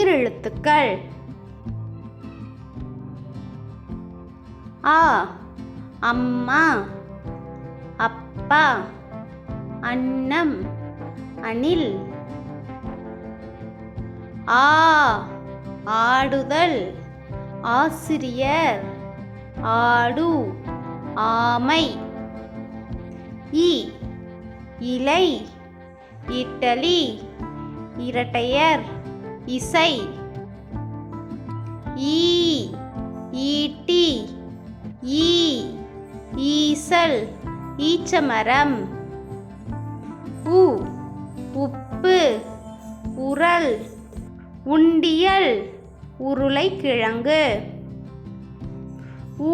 உயிரெழுத்துக்கள் ஆ அம்மா, அப்பா, அன்னம், அணில். ஆ ஆடுதல், ஆசிரியர், ஆடு, ஆமை. இ இலை, இட்டலி, இரட்டையர், இசை. ஈ ஈட்டி, ஈ ஈசல், ஈச்சமரம். உ உப்பு, உரல், உண்டியல், உருளைக்கிழங்கு.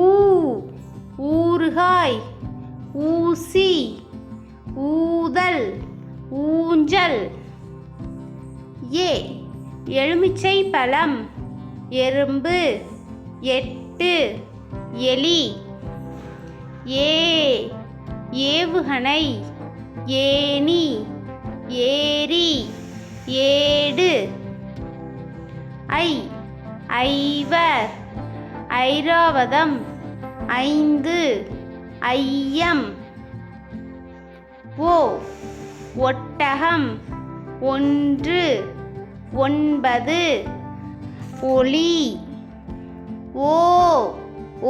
ஊ ஊறுகாய், ஊசி, ஊதல், ஊஞ்சல். ஏ எலுமிச்சை பழம், எறும்பு, எட்டு, எலி. ஏ ஏவுகணை, ஏணி, ஏரி, ஏடு. ஐ ஐவர், ஐராவதம், ஐந்து, ஐயம். ஓ ஒட்டகம், ஒன்று, ஒன்பது, ஒளி. ஓ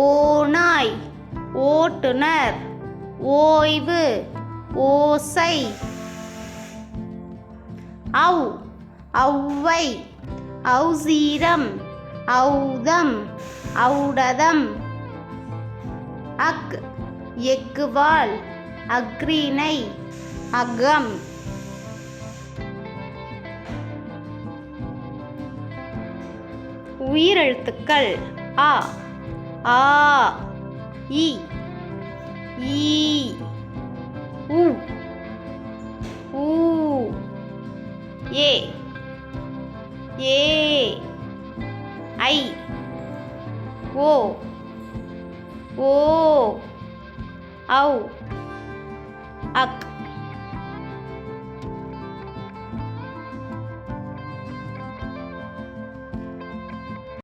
ஓநாய், ஓட்டுனர், ஓய்வு, ஓசை. ஔ ஔவை, ஔசீரம், ஔதம், ஔடதம். அக் எக்குவால், அக்ரிணை, அகம். உயிரெழுத்துக்கள் ஆ ஆ இ ஈ உ ஊ ஏ ஏ ஐ ஓ ஓ ஔ அக்